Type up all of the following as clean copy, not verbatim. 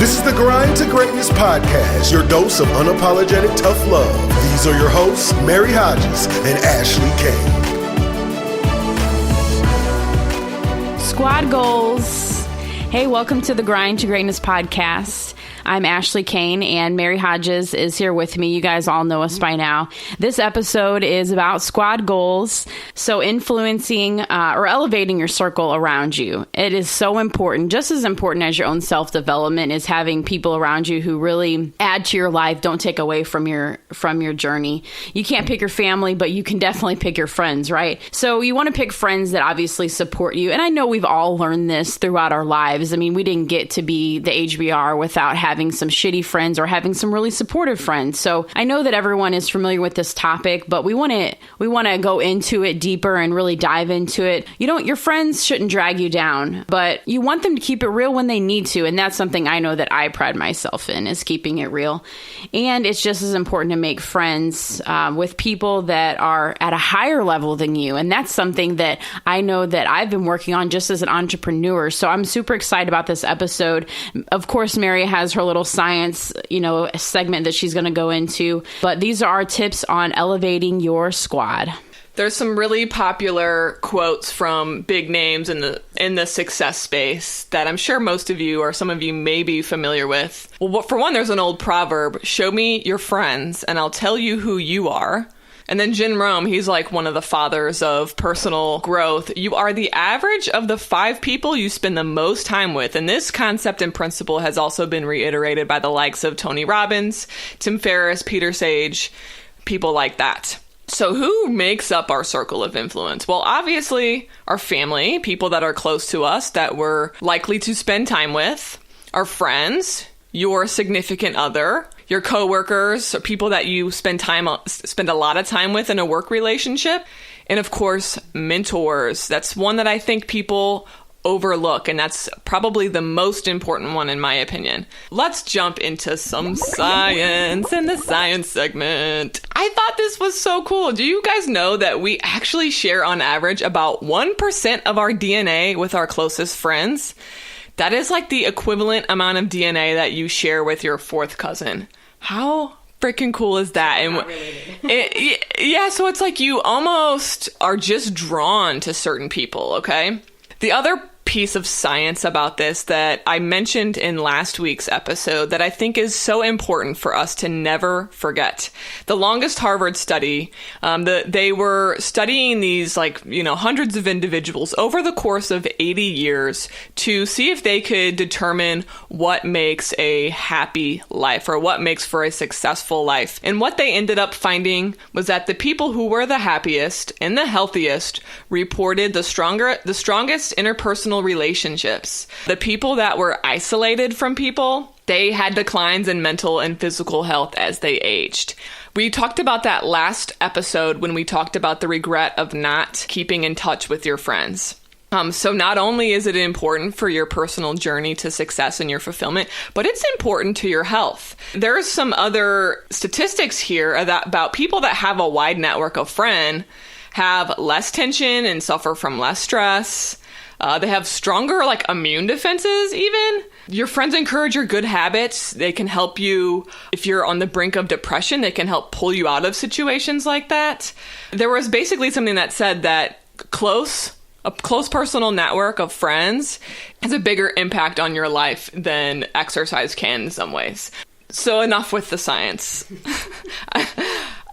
This is the Grind to Greatness podcast, your dose of unapologetic tough love. These are your hosts, Mary Hodges and Ashley Kane. Squad goals. Hey, welcome to the Grind to Greatness podcast. I'm Ashley Kane, and Mary Hodges is here with me. You guys all know us by now. This episode is about squad goals, so influencing or elevating your circle around you. It is so important, just as important as your own self-development is having people around you who really add to your life, don't take away from your journey. You can't pick your family, but you can definitely pick your friends, right? So you want to pick friends that obviously support you, and I know we've all learned this throughout our lives. I mean, we didn't get to be the age we are without having some shitty friends or having some really supportive friends. So I know that everyone is familiar with this topic, but we want to go into it deeper and really dive into it. Your friends shouldn't drag you down, but you want them to keep it real when they need to. And that's something I know that I pride myself in, is keeping it real. And it's just as important to make friends with people that are at a higher level than you. And that's something that I know that I've been working on just as an entrepreneur. So I'm super excited about this episode. Of course, Mary has her little science, segment that she's going to go into. But these are our tips on elevating your squad. There's some really popular quotes from big names in the success space that I'm sure most of you or some of you may be familiar with. Well, for one, there's an old proverb, show me your friends and I'll tell you who you are. And then Jim Rohn, he's like one of the fathers of personal growth. You are the average of the 5 people you spend the most time with. And this concept and principle has also been reiterated by the likes of Tony Robbins, Tim Ferriss, Peter Sage, people like that. So who makes up our circle of influence? Well, obviously our family, people that are close to us that we're likely to spend time with, our friends, your significant other, your coworkers, or people that you spend a lot of time with in a work relationship, and of course, mentors. That's one that I think people overlook, and that's probably the most important one in my opinion. Let's jump into some science in the science segment. I thought this was so cool. Do you guys know that we actually share on average about 1% of our DNA with our closest friends? That is like the equivalent amount of DNA that you share with your 4th cousin. How freaking cool is that? And so it's like you almost are just drawn to certain people, okay? The other piece of science about this that I mentioned in last week's episode that I think is so important for us to never forget. The longest Harvard study, they were studying these hundreds of individuals over the course of 80 years to see if they could determine what makes a happy life or what makes for a successful life. And what they ended up finding was that the people who were the happiest and the healthiest reported the strongest interpersonal relationships. The people that were isolated from people, they had declines in mental and physical health as they aged. We talked about that last episode when we talked about the regret of not keeping in touch with your friends. So not only is it important for your personal journey to success and your fulfillment, but it's important to your health. There's some other statistics here about people that have a wide network of friends have less tension and suffer from less stress. They have stronger immune defenses even. Your friends encourage your good habits. They can help you if you're on the brink of depression. They can help pull you out of situations like that. There was basically something that said that a close personal network of friends has a bigger impact on your life than exercise can in some ways. So enough with the science.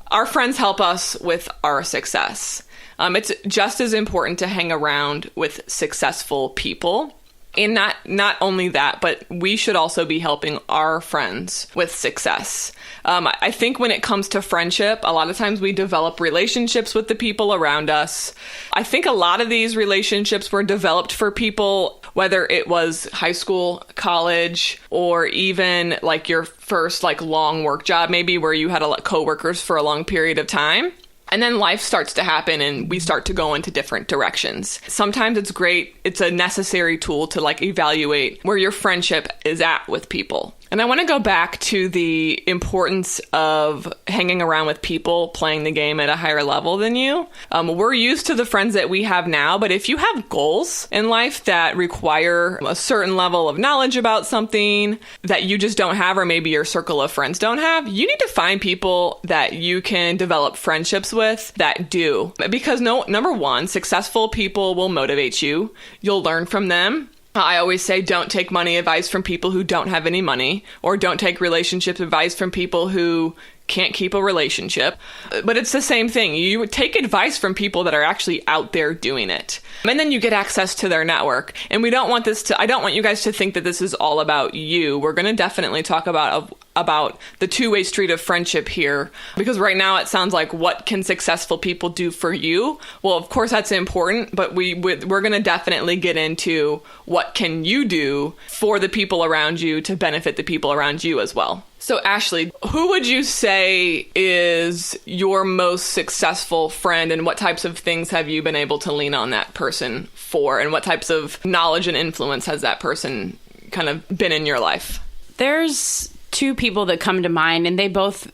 Our friends help us with our success. It's just as important to hang around with successful people. And not only that, but we should also be helping our friends with success. I think when it comes to friendship, a lot of times we develop relationships with the people around us. I think a lot of these relationships were developed for people, whether it was high school, college, or even your first long work job, maybe where you had coworkers for a long period of time. And then life starts to happen and we start to go into different directions. Sometimes it's great. It's a necessary tool to evaluate where your friendship is at with people. And I want to go back to the importance of hanging around with people playing the game at a higher level than you. We're used to the friends that we have now, but if you have goals in life that require a certain level of knowledge about something that you just don't have, or maybe your circle of friends don't have, you need to find people that you can develop friendships with that do. Because number one, successful people will motivate you. You'll learn from them. I always say don't take money advice from people who don't have any money, or don't take relationship advice from people who can't keep a relationship. But it's the same thing. You take advice from people that are actually out there doing it. And then you get access to their network. And I don't want you guys to think that this is all about you. We're going to definitely talk about the two-way street of friendship here, because right now it sounds like, what can successful people do for you? Well, of course that's important, but we're going to definitely get into what can you do for the people around you to benefit the people around you as well. So Ashley, who would you say is your most successful friend, and what types of things have you been able to lean on that person for, and what types of knowledge and influence has that person kind of been in your life? There's two people that come to mind, and they both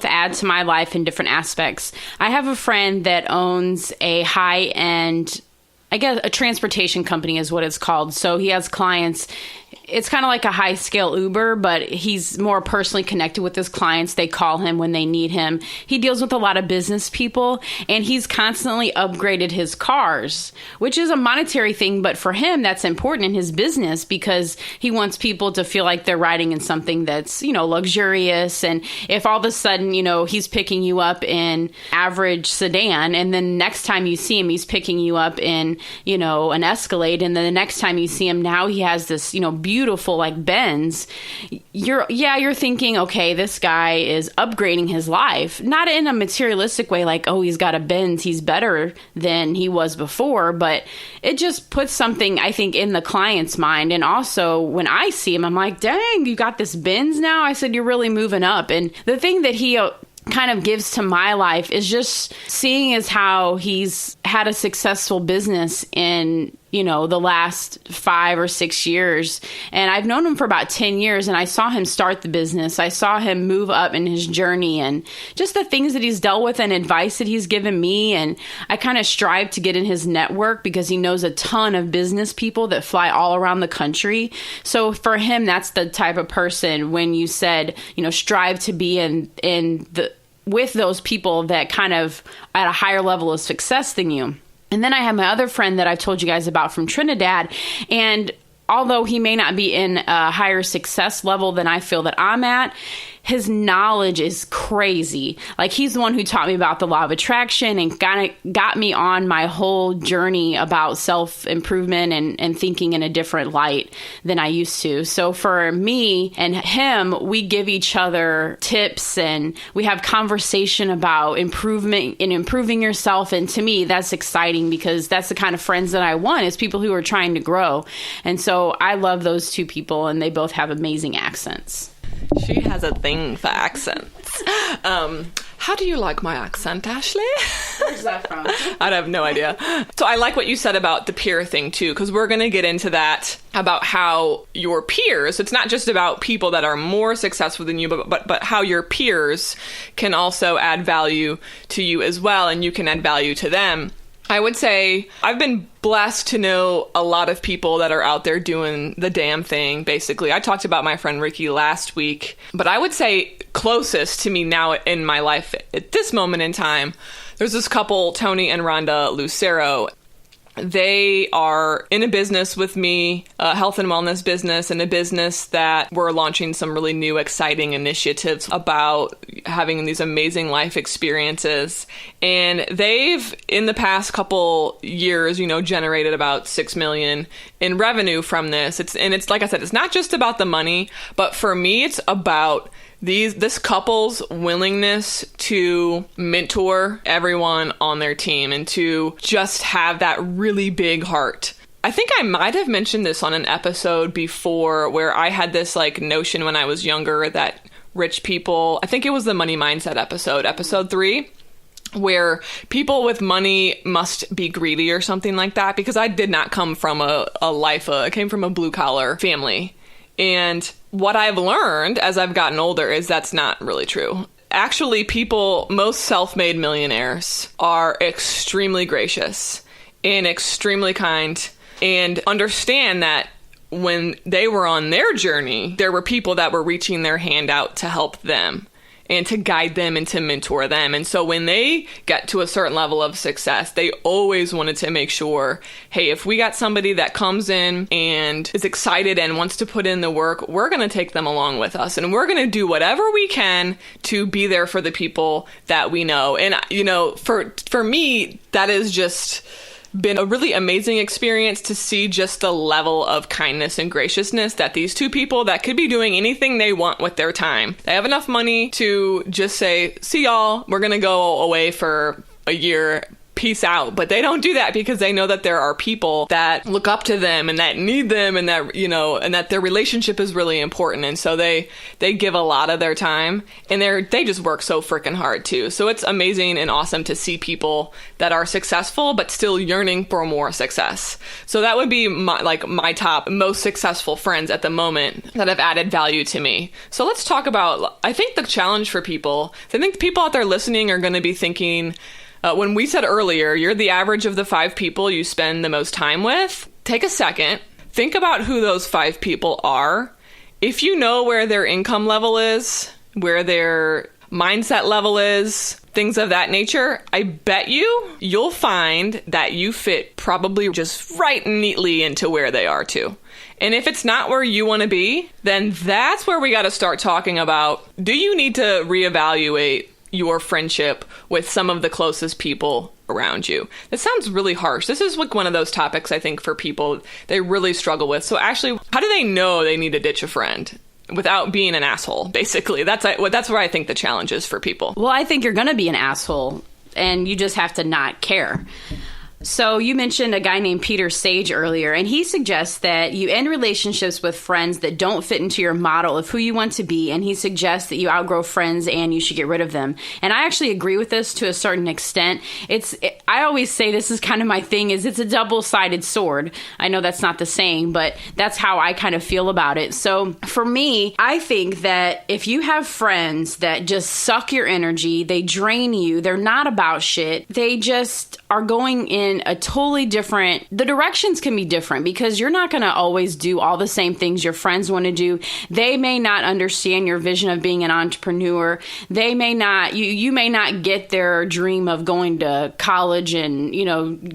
add to my life in different aspects. I have a friend that owns a high-end, I guess a transportation company is what it's called. So he has clients. It's kind of like a high-scale Uber, but he's more personally connected with his clients. They call him when they need him. He deals with a lot of business people, and he's constantly upgraded his cars, which is a monetary thing. But for him, that's important in his business, because he wants people to feel like they're riding in something that's, luxurious. And if all of a sudden, he's picking you up in average sedan, and then next time you see him, he's picking you up in, an Escalade. And then the next time you see him, now he has this, beautiful like Benz. You're thinking, okay, this guy is upgrading his life, not in a materialistic way, like, oh, he's got a Benz, he's better than he was before, but it just puts something, I think, in the client's mind. And also when I see him, I'm like, dang, you got this Benz now? I said, you're really moving up. And the thing that he kind of gives to my life is just seeing as how he's had a successful business in, the last 5 or 6 years. And I've known him for about 10 years, and I saw him start the business. I saw him move up in his journey, and just the things that he's dealt with and advice that he's given me. And I kind of strive to get in his network, because he knows a ton of business people that fly all around the country. So for him, that's the type of person, when you said, strive to be with those people that kind of at a higher level of success than you. And then I have my other friend that I've told you guys about from Trinidad. And although he may not be in a higher success level than I feel that I'm at, his knowledge is crazy. Like, he's the one who taught me about the law of attraction and got me on my whole journey about self-improvement and thinking in a different light than I used to. So for me and him, we give each other tips, and we have conversation about improving yourself. And to me, that's exciting, because that's the kind of friends that I want, is people who are trying to grow. And so I love those two people, and they both have amazing accents. She has a thing for accents. How do you like my accent, Ashley? Where's that from? I have no idea. So I like what you said about the peer thing too, because we're going to get into that, about how your peers, it's not just about people that are more successful than you, but how your peers can also add value to you as well, and you can add value to them. I would say I've been blessed to know a lot of people that are out there doing the damn thing, basically. I talked about my friend Ricky last week, but I would say closest to me now in my life at this moment in time, there's this couple, Tony and Rhonda Lucero. They are in a business with me, a health and wellness business, and a business that we're launching some really new, exciting initiatives about having these amazing life experiences. And they've, in the past couple years, generated about $6 million in revenue from this. It's like I said, it's not just about the money, but for me, it's about this couple's willingness to mentor everyone on their team and to just have that really big heart. I think I might have mentioned this on an episode before, where I had this notion when I was younger that rich people, I think it was the Money Mindset episode 3, where people with money must be greedy or something like that, because I did not come from a life, I came from a blue collar family. And what I've learned as I've gotten older is that's not really true. Actually, most self-made millionaires are extremely gracious and extremely kind and understand that when they were on their journey, there were people that were reaching their hand out to help them and to guide them and to mentor them. And so when they get to a certain level of success, they always wanted to make sure, hey, if we got somebody that comes in and is excited and wants to put in the work, we're going to take them along with us. And we're going to do whatever we can to be there for the people that we know. And, for me, that is just been a really amazing experience to see just the level of kindness and graciousness that these two people that could be doing anything they want with their time. They have enough money to just say, see y'all, we're going to go away for a year. Peace out. But they don't do that because they know that there are people that look up to them and that need them and that, and that their relationship is really important. And so they give a lot of their time and they just work so freaking hard too. So it's amazing and awesome to see people that are successful but still yearning for more success. So that would be my top most successful friends at the moment that have added value to me. So let's talk about, I think the challenge for people, I think the people out there listening are going to be thinking, when we said earlier, you're the average of the 5 people you spend the most time with, take a second, think about who those 5 people are. If you know where their income level is, where their mindset level is, things of that nature, I bet you'll find that you fit probably just right neatly into where they are too. And if it's not where you want to be, then that's where we got to start talking about, do you need to reevaluate your friendship with some of the closest people around you? That sounds really harsh. This is like one of those topics I think for people they really struggle with. So Ashley, how do they know they need to ditch a friend without being an asshole? Basically, that's where I think the challenge is for people. Well, I think you're going to be an asshole and you just have to not care. So you mentioned a guy named Peter Sage earlier, and he suggests that you end relationships with friends that don't fit into your model of who you want to be, and he suggests that you outgrow friends and you should get rid of them. And I actually agree with this to a certain extent. I always say this is kind of my thing, is it's a double-sided sword. I know that's not the saying, but that's how I kind of feel about it. So for me, I think that if you have friends that just suck your energy, they drain you, they're not about shit, they just are going in a totally different, the directions can be different because you're not going to always do all the same things your friends want to do. They may not understand your vision of being an entrepreneur. They may not, you may not get their dream of going to college and,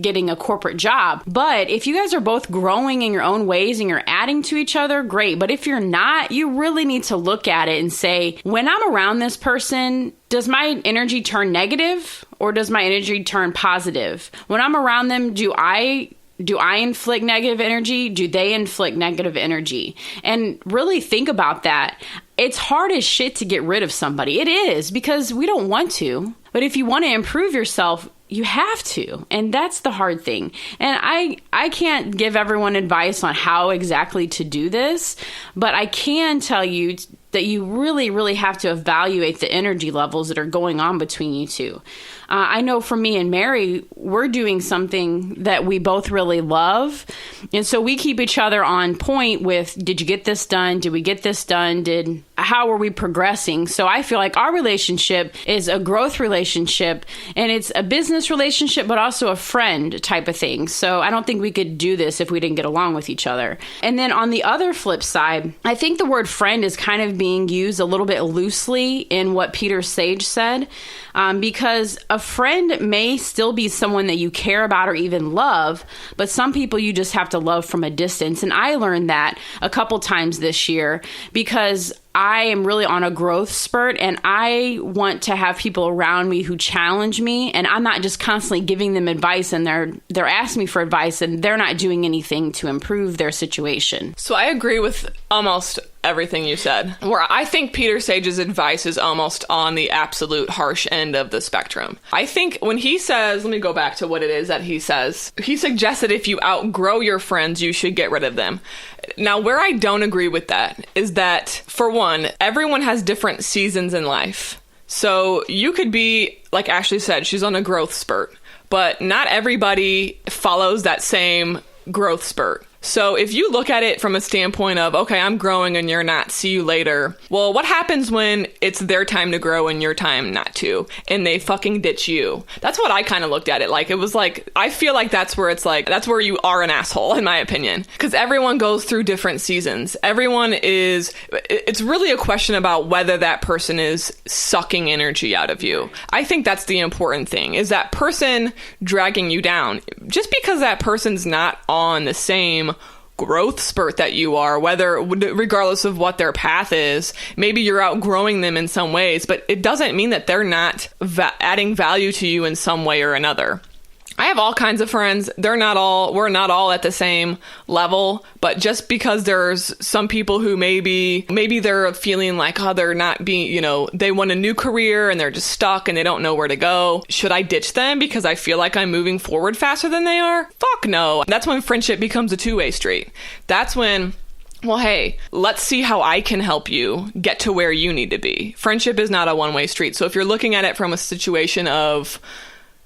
getting a corporate job. But if you guys are both growing in your own ways and you're adding to each other, great. But if you're not, you really need to look at it and say, when I'm around this person, does my energy turn negative or does my energy turn positive? When I'm around them, do I inflict negative energy? Do they inflict negative energy? And really think about that. It's hard as shit to get rid of somebody. It is, because we don't want to. But if you want to improve yourself, you have to. And that's the hard thing. And I can't give everyone advice on how exactly to do this, but I can tell you that you really, really have to evaluate the energy levels that are going on between you two. I know for me and Mary, we're doing something that we both really love. And so we keep each other on point with, did you get this done? Did we get this done? How are we progressing? So I feel like our relationship is a growth relationship and it's a business relationship, but also a friend type of thing. So I don't think we could do this if we didn't get along with each other. And then on the other flip side, I think the word friend is kind of being used a little bit loosely in what Peter Sage said, because a friend may still be someone that you care about or even love, but some people you just have to love from a distance. And I learned that a couple times this year because I am really on a growth spurt and I want to have people around me who challenge me, and I'm not just constantly giving them advice and they're asking me for advice and they're not doing anything to improve their situation. So I agree with almost everything you said, where I think Peter Sage's advice is almost on the absolute harsh end of the spectrum. I think when he says, let me go back to what it is that he says, he suggests that if you outgrow your friends, you should get rid of them. Now, where I don't agree with that is that, for one, everyone has different seasons in life. So you could be, like Ashley said, she's on a growth spurt, but not everybody follows that same growth spurt. So if you look at it from a standpoint of, okay, I'm growing and you're not, see you later. Well, what happens when it's their time to grow and your time not to, and they fucking ditch you? That's what I kind of looked at it like. It was like, I feel like that's where it's like, that's where you are an asshole, in my opinion. Because everyone goes through different seasons. It's really a question about whether that person is sucking energy out of you. I think that's the important thing, is that person dragging you down. Just because that person's not on the same growth spurt that you are, regardless of what their path is, maybe you're outgrowing them in some ways, but it doesn't mean that they're not adding value to you in some way or another. I have all kinds of friends. We're not all at the same level, but just because there's some people who maybe they're feeling like, oh, they're not being, they want a new career and they're just stuck and they don't know where to go. Should I ditch them because I feel like I'm moving forward faster than they are? Fuck no. That's when friendship becomes a two-way street. That's when, well, hey, let's see how I can help you get to where you need to be. Friendship is not a one-way street. So if you're looking at it from a situation of,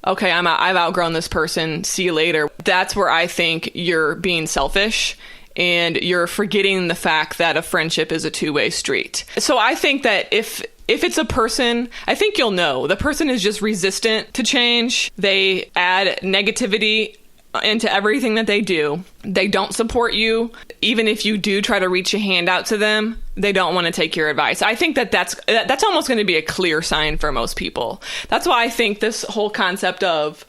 okay, I've outgrown this person, see you later, that's where I think you're being selfish and you're forgetting the fact that a friendship is a two-way street. So I think that if it's a person, I think you'll know. The person is just resistant to change. They add negativity into everything that they do. They don't support you. Even if you do try to reach a hand out to them, they don't want to take your advice. I think that's almost going to be a clear sign for most people. That's why I think this whole concept of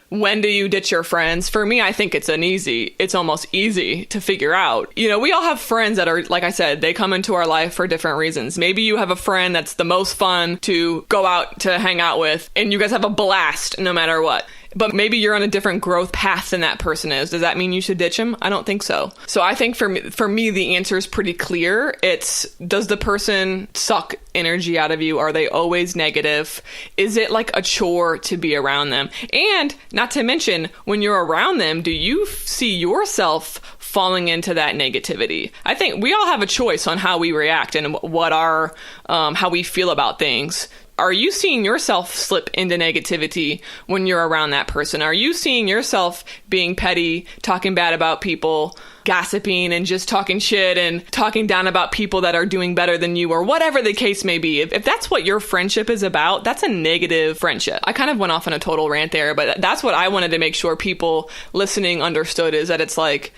when do you ditch your friends? For me, I think it's almost easy to figure out. We all have friends that are, like I said, they come into our life for different reasons. Maybe you have a friend that's the most fun to go out to hang out with, and you guys have a blast no matter what. But maybe you're on a different growth path than that person is. Does that mean you should ditch him? I don't think so. So I think for me, the answer is pretty clear. It's, does the person suck energy out of you? Are they always negative? Is it like a chore to be around them? And not to mention, when you're around them, do you see yourself falling into that negativity? I think we all have a choice on how we react and what how we feel about things. Are you seeing yourself slip into negativity when you're around that person? Are you seeing yourself being petty, talking bad about people, gossiping and just talking shit and talking down about people that are doing better than you, or whatever the case may be? If that's what your friendship is about, that's a negative friendship. I kind of went off on a total rant there, but that's what I wanted to make sure people listening understood, is that it's like,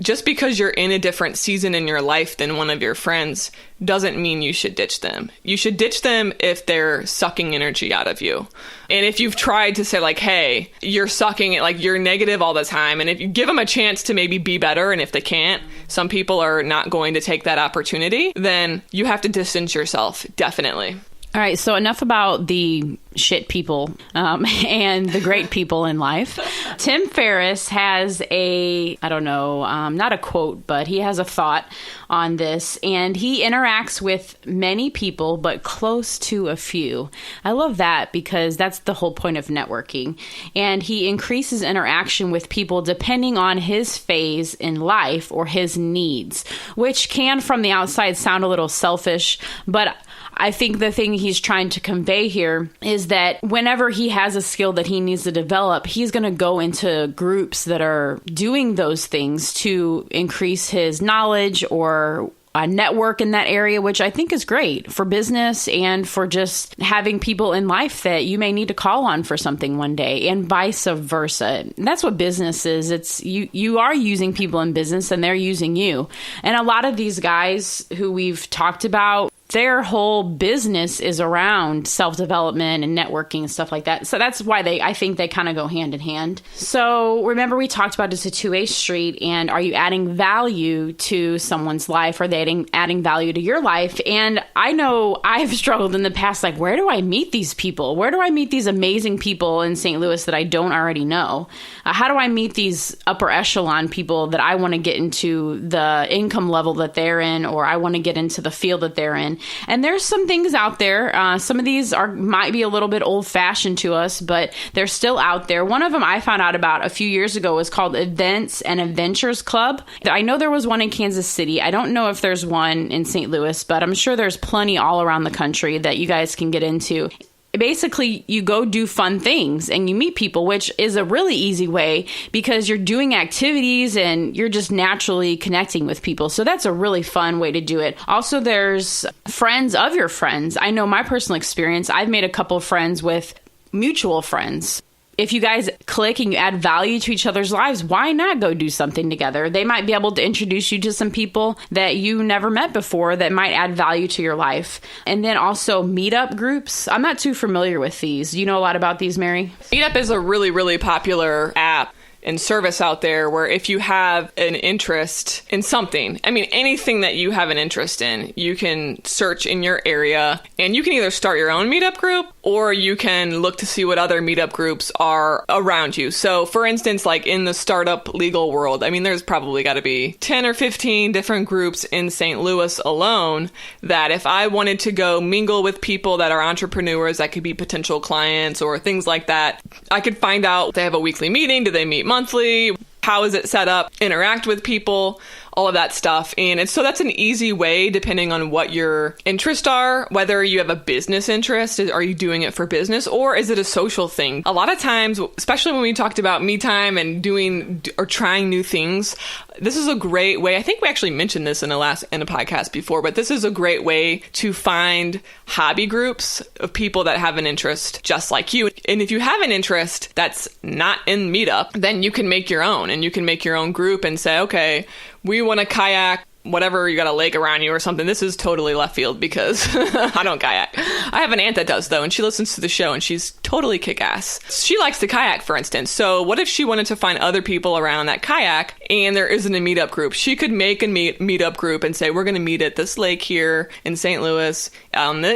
just because you're in a different season in your life than one of your friends doesn't mean you should ditch them. You should ditch them if they're sucking energy out of you. And if you've tried to say like, hey, you're sucking it, like you're negative all the time, and if you give them a chance to maybe be better, and if they can't, some people are not going to take that opportunity, then you have to distance yourself, definitely. All right, so enough about the shit people and the great people in life. Tim Ferriss has not a quote, but he has a thought on this, and he interacts with many people, but close to a few. I love that because that's the whole point of networking. And he increases interaction with people depending on his phase in life or his needs, which can, from the outside, sound a little selfish, but I think the thing he's trying to convey here is that whenever he has a skill that he needs to develop, he's going to go into groups that are doing those things to increase his knowledge or a network in that area, which I think is great for business and for just having people in life that you may need to call on for something one day, and vice versa. And that's what business is. It's you are using people in business and they're using you. And a lot of these guys who we've talked about, their whole business is around self-development and networking and stuff like that. So that's why I think they kind of go hand in hand. So remember, we talked about it's a two-way street, and are you adding value to someone's life? Are they adding value to your life? And I know I've struggled in the past, like, where do I meet these people? Where do I meet these amazing people in St. Louis that I don't already know? How do I meet these upper echelon people that I want to get into the income level that they're in, or I want to get into the field that they're in? And there's some things out there. Some of these might be a little bit old fashioned to us, but they're still out there. One of them I found out about a few years ago was called Events and Adventures Club. I know there was one in Kansas City. I don't know if there's one in St. Louis, but I'm sure there's plenty all around the country that you guys can get into. basically you go do fun things and you meet people, which is a really easy way because you're doing activities and you're just naturally connecting with people. So that's a really fun way to do it. Also, there's friends of your friends. I know my personal experience, I've made a couple of friends with mutual friends. If you guys click and you add value to each other's lives, why not go do something together? They might be able to introduce you to some people that you never met before that might add value to your life. And then also meetup groups. I'm not too familiar with these. Do you know a lot about these, Mary? Meetup is a really, really popular app and service out there where if you have an interest in something, I mean, anything that you have an interest in, you can search in your area and you can either start your own meetup group or you can look to see what other meetup groups are around you. So for instance, like in the startup legal world, I mean, there's probably got to be 10 or 15 different groups in St. Louis alone that if I wanted to go mingle with people that are entrepreneurs, that could be potential clients or things like that, I could find out they have a weekly meeting. Do they meet monthly? How is it set up? Interact with people, all of that stuff. And so that's an easy way, depending on what your interests are, whether you have a business interest, are you doing it for business, or is it a social thing? A lot of times, especially when we talked about me time and doing or trying new things, this is a great way. I think we actually mentioned this in a podcast before, but this is a great way to find hobby groups of people that have an interest just like you. And if you have an interest that's not in Meetup, then you can make your own, and you can make your own group and say, okay, we want to kayak, whatever, you got a lake around you or something. This is totally left field because I don't kayak. I have an aunt that does, though, and she listens to the show, and she's totally kick-ass. She likes to kayak, for instance. So what if she wanted to find other people around that kayak and there isn't a meetup group? She could make a meetup group and say, we're going to meet at this lake here in St. Louis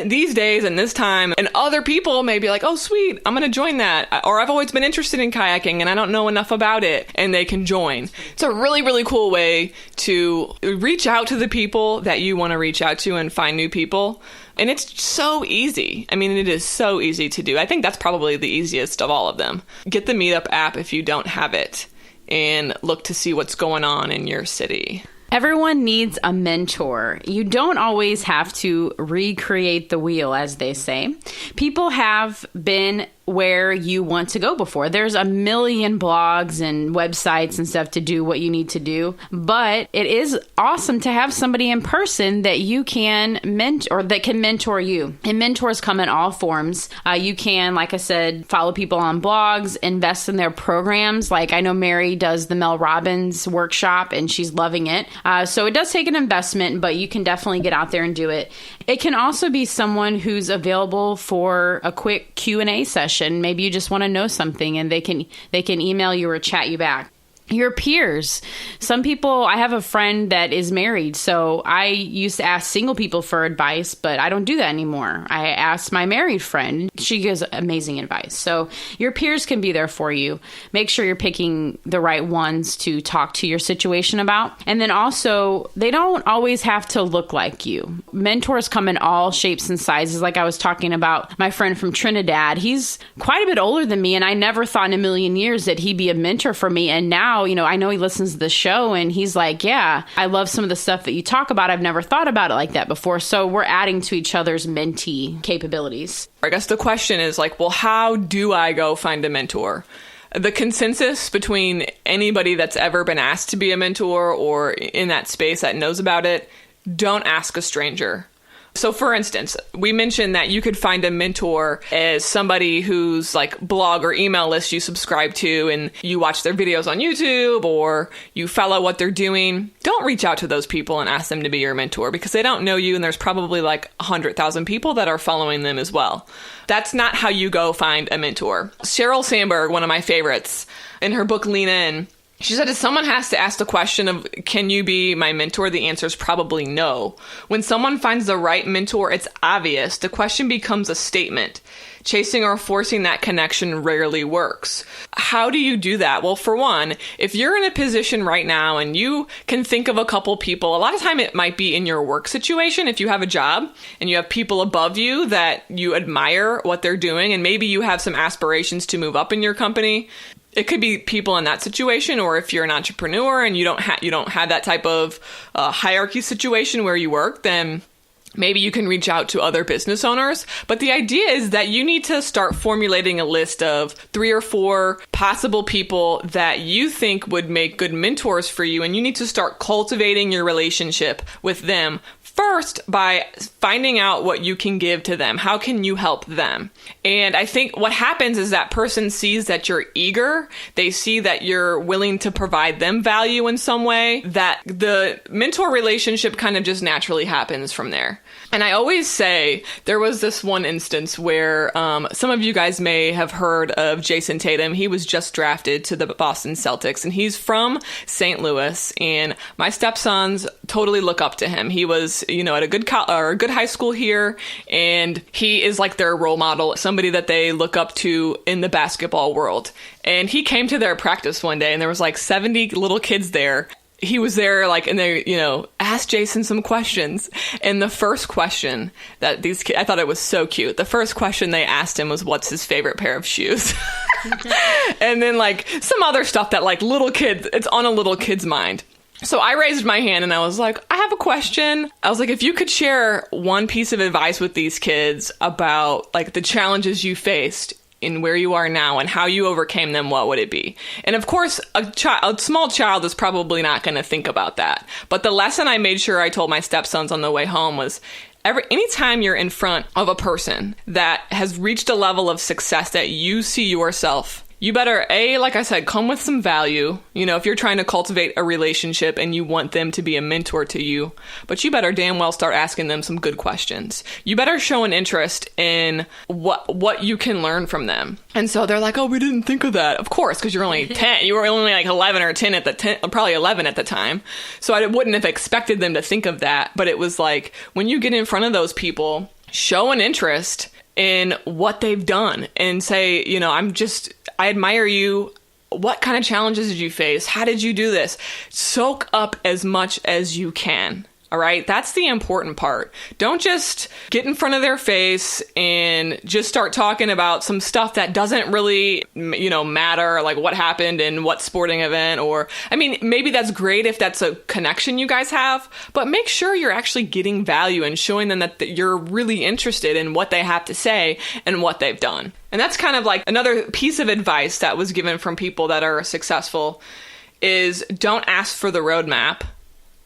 these days and this time. And other people may be like, oh, sweet, I'm going to join that. Or I've always been interested in kayaking and I don't know enough about it. And they can join. It's a really, really cool way to reach out to the people that you want to reach out to and find new people. And it's so easy. I mean, it is so easy to do. I think that's probably the easiest of all of them. Get the Meetup app if you don't have it and look to see what's going on in your city. Everyone needs a mentor. You don't always have to recreate the wheel, as they say. People have been where you want to go before. There's a million blogs and websites and stuff to do what you need to do, but it is awesome to have somebody in person that you can mentor, or that can mentor you. And mentors come in all forms. You can, like I said, follow people on blogs, invest in their programs. Like I know Mary does the Mel Robbins workshop and she's loving it. So it does take an investment, but you can definitely get out there and do it. It can also be someone who's available for a quick Q&A session. Maybe you just want to know something and they can email you or chat you back. Your peers. Some people, I have a friend that is married, so I used to ask single people for advice, but I don't do that anymore. I ask my married friend. She gives amazing advice. So your peers can be there for you. Make sure you're picking the right ones to talk to your situation about. And then also, they don't always have to look like you. Mentors come in all shapes and sizes. Like I was talking about my friend from Trinidad. He's quite a bit older than me, and I never thought in a million years that he'd be a mentor for me. And now, I know he listens to the show and he's like, yeah, I love some of the stuff that you talk about. I've never thought about it like that before. So we're adding to each other's mentee capabilities. I guess the question is like, well, how do I go find a mentor? The consensus between anybody that's ever been asked to be a mentor or in that space that knows about it, don't ask a stranger. So for instance, we mentioned that you could find a mentor as somebody whose like blog or email list you subscribe to and you watch their videos on YouTube or you follow what they're doing. Don't reach out to those people and ask them to be your mentor because they don't know you and there's probably like 100,000 people that are following them as well. That's not how you go find a mentor. Sheryl Sandberg, one of my favorites, in her book Lean In, she said, if someone has to ask the question of, can you be my mentor? The answer is probably no. When someone finds the right mentor, it's obvious. The question becomes a statement. Chasing or forcing that connection rarely works. How do you do that? Well, for one, if you're in a position right now and you can think of a couple people, a lot of time it might be in your work situation. If you have a job and you have people above you that you admire what they're doing, and maybe you have some aspirations to move up in your company, it could be people in that situation, or if you're an entrepreneur and you don't have that type of hierarchy situation where you work, then Maybe you can reach out to other business owners. But the idea is that you need to start formulating a list of 3 or 4 possible people that you think would make good mentors for you. And you need to start cultivating your relationship with them first by finding out what you can give to them. How can you help them? And I think what happens is that person sees that you're eager. They see that you're willing to provide them value in some way, that the mentor relationship kind of just naturally happens from there. And I always say there was this one instance where some of you guys may have heard of Jason Tatum. He was just drafted to the Boston Celtics, and he's from St. Louis. And my stepsons totally look up to him. He was, at a good high school here, and he is like their role model, somebody that they look up to in the basketball world. And he came to their practice one day, and there was like 70 little kids there. He was there, and they, asked Jason some questions. And the first question that these kids, I thought it was so cute. The first question they asked him was, what's his favorite pair of shoes? And then, some other stuff that, little kids, it's on a little kid's mind. So I raised my hand and I was like, I have a question. I was like, if you could share one piece of advice with these kids about, the challenges you faced in where you are now and how you overcame them, what would it be? And of course, a small child is probably not going to think about that. But the lesson I made sure I told my stepsons on the way home was, anytime you're in front of a person that has reached a level of success that you see yourself, you better, like I said, come with some value. If you're trying to cultivate a relationship and you want them to be a mentor to you, but you better damn well start asking them some good questions. You better show an interest in what you can learn from them. And so they're like, oh, we didn't think of that. Of course, because you're only 10. You were only 11 or 10 probably 11 at the time. So I wouldn't have expected them to think of that. But it was when you get in front of those people, show an interest in what they've done and say, I admire you. What kind of challenges did you face? How did you do this? Soak up as much as you can. All right. That's the important part. Don't just get in front of their face and just start talking about some stuff that doesn't really, matter, like what happened in what sporting event. Or, maybe that's great if that's a connection you guys have, but make sure you're actually getting value and showing them that you're really interested in what they have to say and what they've done. And that's kind of another piece of advice that was given from people that are successful is don't ask for the roadmap.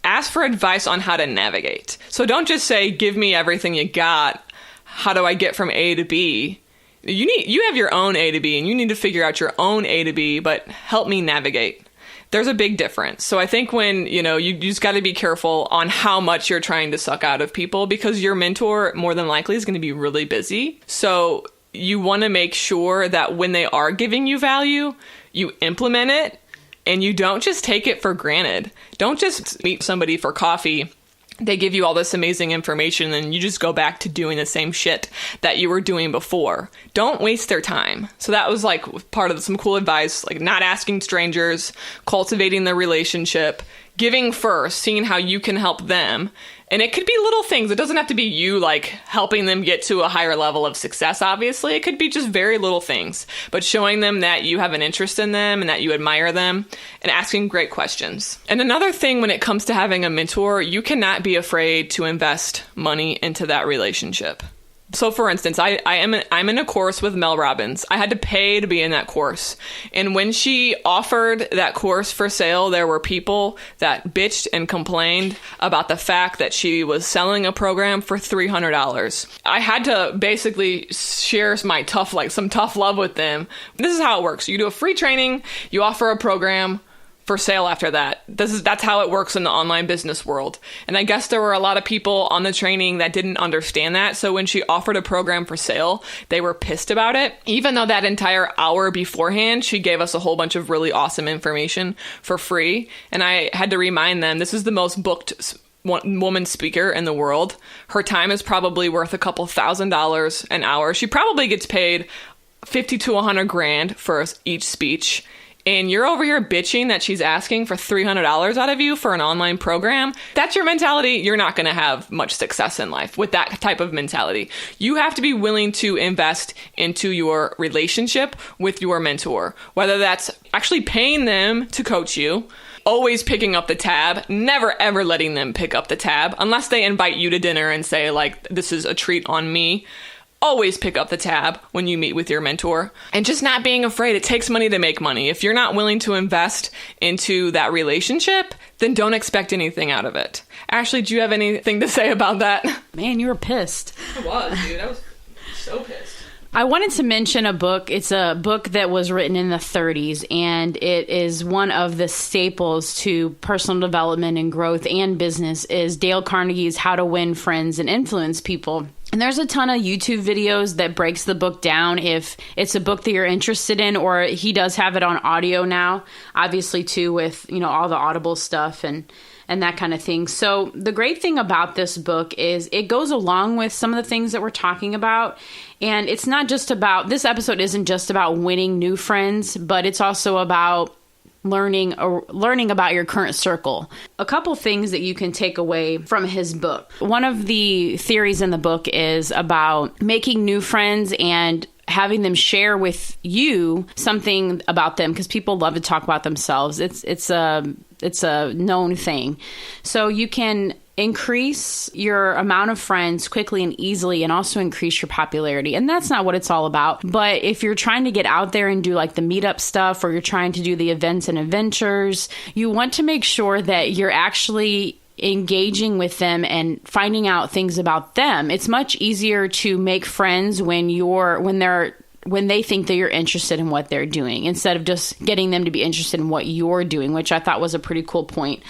Ask for advice on how to navigate. So don't just say, give me everything you got. How do I get from A to B? You have your own A to B and you need to figure out your own A to B, but help me navigate. There's a big difference. So I think when, you just got to be careful on how much you're trying to suck out of people because your mentor more than likely is going to be really busy. So you want to make sure that when they are giving you value, you implement it. And you don't just take it for granted. Don't just meet somebody for coffee. They give you all this amazing information and you just go back to doing the same shit that you were doing before. Don't waste their time. So that was part of some cool advice, not asking strangers, cultivating the relationship, giving first, seeing how you can help them. And it could be little things. It doesn't have to be you helping them get to a higher level of success, obviously. It could be just very little things, but showing them that you have an interest in them and that you admire them and asking great questions. And another thing when it comes to having a mentor, you cannot be afraid to invest money into that relationship. So for instance, I'm in a course with Mel Robbins. I had to pay to be in that course. And when she offered that course for sale, there were people that bitched and complained about the fact that she was selling a program for $300. I had to basically share some tough love with them. This is how it works. You do a free training, you offer a program for sale after that. That's how it works in the online business world. And I guess there were a lot of people on the training that didn't understand that. So when she offered a program for sale, they were pissed about it. Even though that entire hour beforehand, she gave us a whole bunch of really awesome information for free. And I had to remind them, this is the most booked woman speaker in the world. Her time is probably worth a couple $1,000s an hour. She probably gets paid $50 to $100 grand for each speech. and you're over here bitching that she's asking for $300 out of you for an online program, that's your mentality. You're not going to have much success in life with that type of mentality. You have to be willing to invest into your relationship with your mentor, whether that's actually paying them to coach you, always picking up the tab, never ever letting them pick up the tab, unless they invite you to dinner and say, like, this is a treat on me. Always pick up the tab when you meet with your mentor, and just not being afraid. It takes money to make money. If you're not willing to invest into that relationship, then don't expect anything out of it. Ashley, do you have anything to say about that? Man, you were pissed. I was, dude. I was so pissed. I wanted to mention a book. It's a book that was written in the 30s, and it is one of the staples to personal development and growth and business, is Dale Carnegie's How to Win Friends and Influence People. And there's a ton of YouTube videos that breaks the book down if it's a book that you're interested in, or he does have it on audio now, obviously, too, with, you know, all the Audible stuff and that kind of thing. So the great thing about this book is it goes along with some of the things that we're talking about. And it's not just about, this episode isn't just about winning new friends, but it's also about learning about your current circle. A couple things that you can take away from his book. One of the theories in the book is about making new friends and having them share with you something about them, because people love to talk about themselves. It's a known thing. So you can increase your amount of friends quickly and easily, and also increase your popularity. And that's not what it's all about. But if you're trying to get out there and do like the meetup stuff, or you're trying to do the events and adventures, you want to make sure that you're actually engaging with them and finding out things about them. It's much easier to make friends when they think that you're interested in what they're doing, instead of just getting them to be interested in what you're doing, which I thought was a pretty cool point.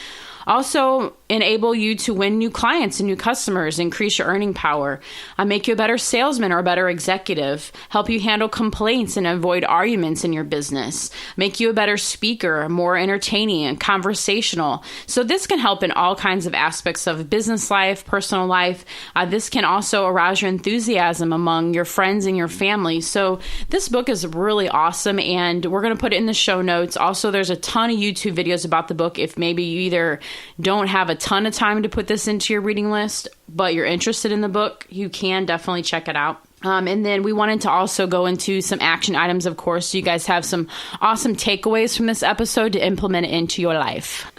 Also, enable you to win new clients and new customers, increase your earning power, make you a better salesman or a better executive, help you handle complaints and avoid arguments in your business, make you a better speaker, more entertaining and conversational. So this can help in all kinds of aspects of business life, personal life. This can also arouse your enthusiasm among your friends and your family. So this book is really awesome, and we're going to put it in the show notes. Also, there's a ton of YouTube videos about the book. If maybe you either don't have a ton of time to put this into your reading list, but you're interested in the book, you can definitely check it out. And then we wanted to also go into some action items, of course, so you guys have some awesome takeaways from this episode to implement it into your life.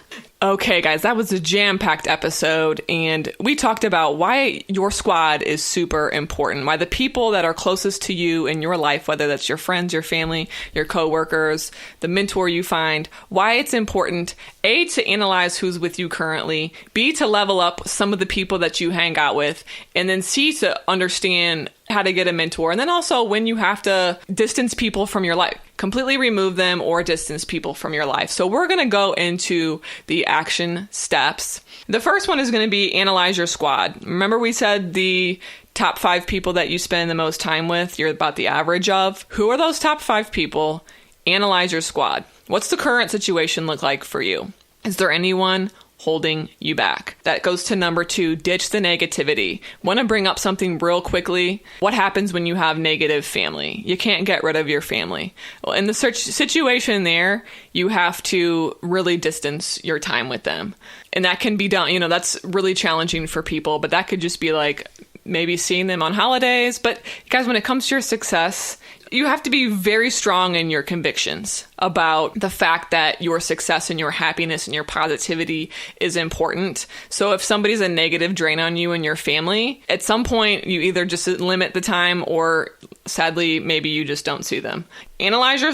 Okay, guys, that was a jam-packed episode, and we talked about why your squad is super important, why the people that are closest to you in your life, whether that's your friends, your family, your coworkers, the mentor you find, why it's important, A, to analyze who's with you currently, B, to level up some of the people that you hang out with, and then C, to understand how to get a mentor. And then also when you have to distance people from your life, completely remove them or distance people from your life. So we're going to go into the action steps. The first one is going to be analyze your squad. Remember we said the top 5 people that you spend the most time with, you're about the average of. Who are those top 5 people? Analyze your squad. What's the current situation look like for you? Is there anyone holding you back? That goes to number 2, ditch the negativity. Want to bring up something real quickly. What happens when you have negative family? You can't get rid of your family. Well, in the situation there, you have to really distance your time with them. And that can be done, that's really challenging for people, but that could just be like maybe seeing them on holidays. But guys, when it comes to your success, you have to be very strong in your convictions about the fact that your success and your happiness and your positivity is important. So if somebody's a negative drain on you and your family, at some point you either just limit the time, or sadly, maybe you just don't see them. Analyze your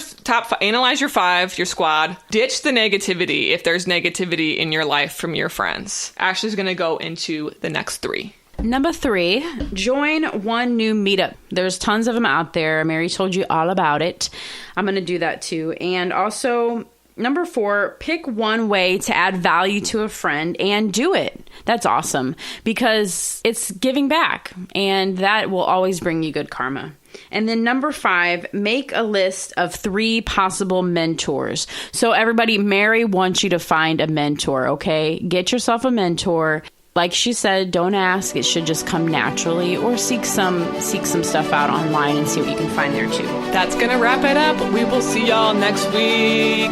analyze your 5, your squad. Ditch the negativity if there's negativity in your life from your friends. Ashley's going to go into the next 3. Number 3, join one new meetup. There's tons of them out there. Mary told you all about it. I'm going to do that too. And also, number 4, pick one way to add value to a friend and do it. That's awesome, because it's giving back, and that will always bring you good karma. And then number 5, make a list of 3 possible mentors. So everybody, Mary wants you to find a mentor, okay? Get yourself a mentor. like she said, don't ask. It should just come naturally, or seek some stuff out online and see what you can find there too. That's going to wrap it up. We will see y'all next week.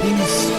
Peace.